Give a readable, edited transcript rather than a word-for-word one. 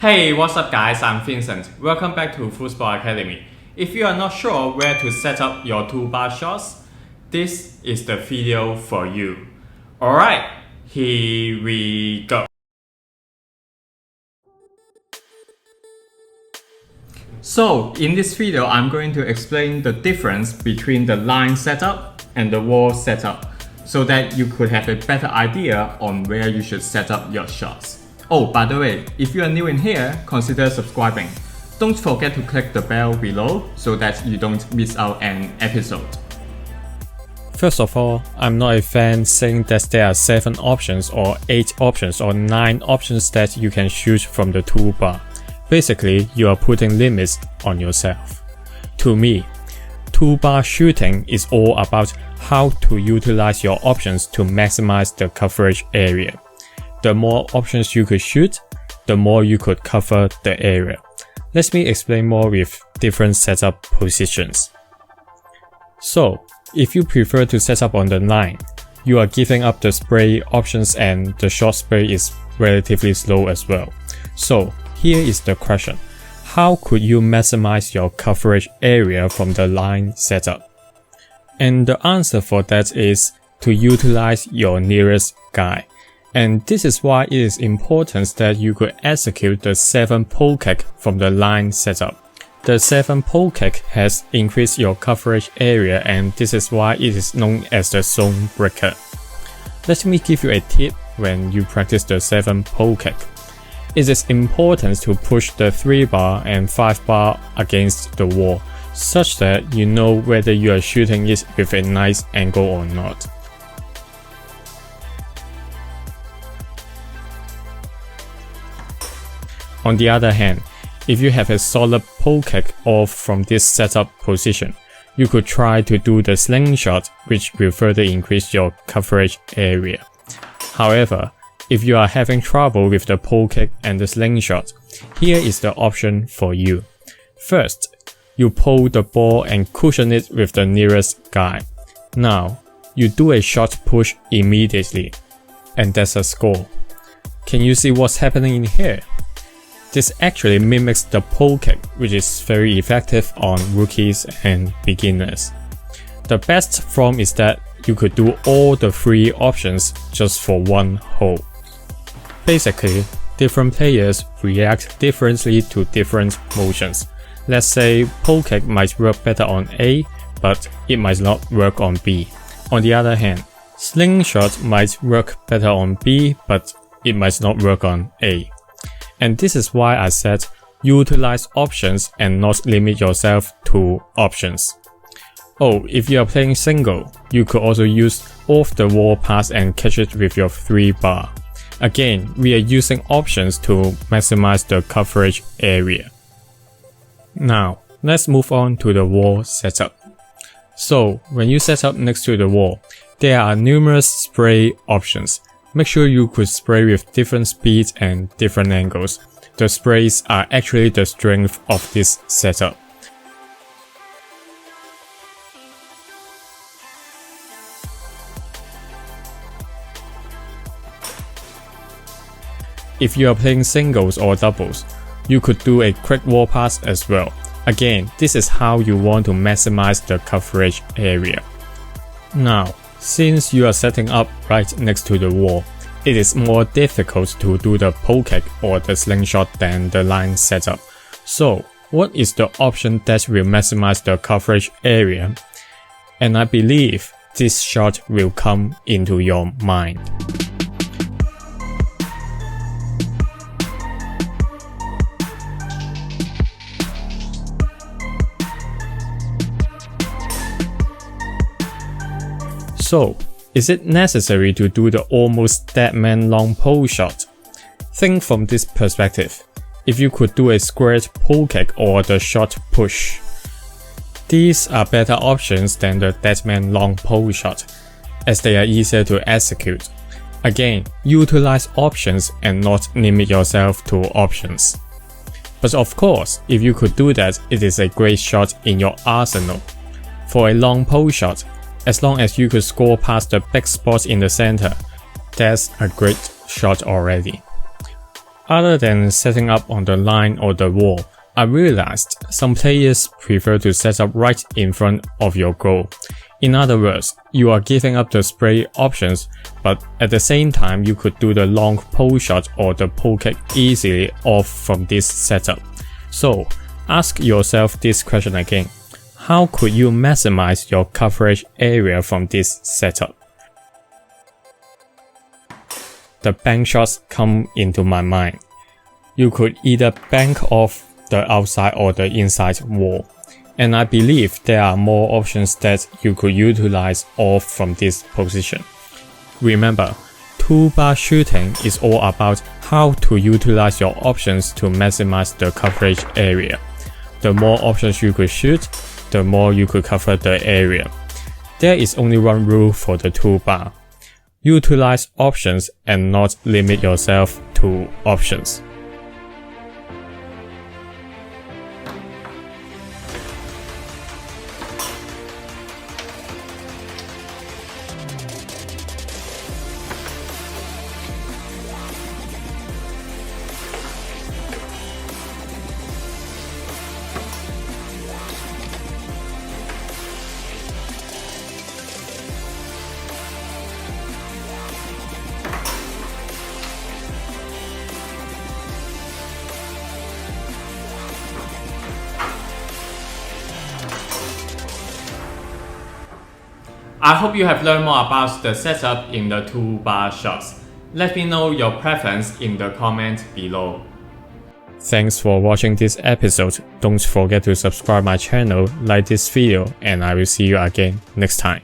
Hey, what's up guys, I'm Vincent. Welcome back to Foosball Academy. If you are not sure where to set up your toolbar shots, this is the video for you. Alright, here we go. So, in this video, I'm going to explain the difference between the line setup and the wall setup so that you could have a better idea on where you should set up your shots. Oh, by the way, if you are new in here, consider subscribing. Don't forget to click the bell below so that you don't miss out an episode. First of all, I'm not a fan saying that there are 7 options or 8 options or 9 options that you can choose from the toolbar. Basically, you are putting limits on yourself. To me, toolbar shooting is all about how to utilize your options to maximize the coverage area. The more options you could shoot, the more you could cover the area. Let me explain more with different setup positions. So, if you prefer to set up on the line, you are giving up the spray options and the shot spray is relatively slow as well. So, here is the question. How could you maximize your coverage area from the line setup? And the answer for that is to utilize your nearest guy. And this is why it is important that you could execute the 7 pole kick from the line setup. The 7 pole kick has increased your coverage area, and this is why it is known as the zone breaker. Let me give you a tip when you practice the 7 pole kick. It is important to push the 3 bar and 5 bar against the wall, such that you know whether you are shooting it with a nice angle or not. On the other hand, if you have a solid pole kick off from this setup position, you could try to do the slingshot, which will further increase your coverage area. However, if you are having trouble with the pole kick and the slingshot, here is the option for you. First, you pull the ball and cushion it with the nearest guy. Now, you do a shot push immediately, and that's a score. Can you see what's happening in here? This actually mimics the pole kick, which is very effective on rookies and beginners. The best form is that you could do all the 3 options just for one hole. Basically, different players react differently to different motions. Let's say pole kick might work better on A, but it might not work on B. On the other hand, slingshot might work better on B, but it might not work on A. And this is why I said utilize options and not limit yourself to options. Oh, if you are playing single, you could also use off the wall pass and catch it with your 3 bar. Again, we are using options to maximize the coverage area. Now, let's move on to the wall setup. So, when you set up next to the wall, there are numerous spray options. Make sure you could spray with different speeds and different angles. The sprays are actually the strength of this setup. If you are playing singles or doubles, you could do a quick wall pass as well. Again, this is how you want to maximize the coverage area. Now, since you are setting up right next to the wall, it is more difficult to do the pole kick or the slingshot than the line setup. So, what is the option that will maximize the coverage area? And I believe this shot will come into your mind. So, is it necessary to do the almost dead man long pole shot? Think from this perspective. If you could do a squared pole kick or the shot push, these are better options than the dead man long pole shot, as they are easier to execute. Again, utilize options and not limit yourself to options. But of course, if you could do that, it is a great shot in your arsenal. For a long pole shot, as long as you could score past the big spots in the center, that's a great shot already. Other than setting up on the line or the wall, I realized some players prefer to set up right in front of your goal. In other words, you are giving up the spray options, but at the same time you could do the long pole shot or the pole kick easily off from this setup. So, ask yourself this question again. How could you maximize your coverage area from this setup? The bank shots come into my mind. You could either bank off the outside or the inside wall, and I believe there are more options that you could utilize off from this position. Remember, toolbar shooting is all about how to utilize your options to maximize the coverage area. The more options you could shoot, the more you could cover the area. There is only one rule for the toolbar. Utilize options and not limit yourself to options. I hope you have learned more about the setup in the toolbar shots. Let me know your preference in the comment below. Thanks for watching this episode. Don't forget to subscribe my channel, like this video, and I will see you again next time.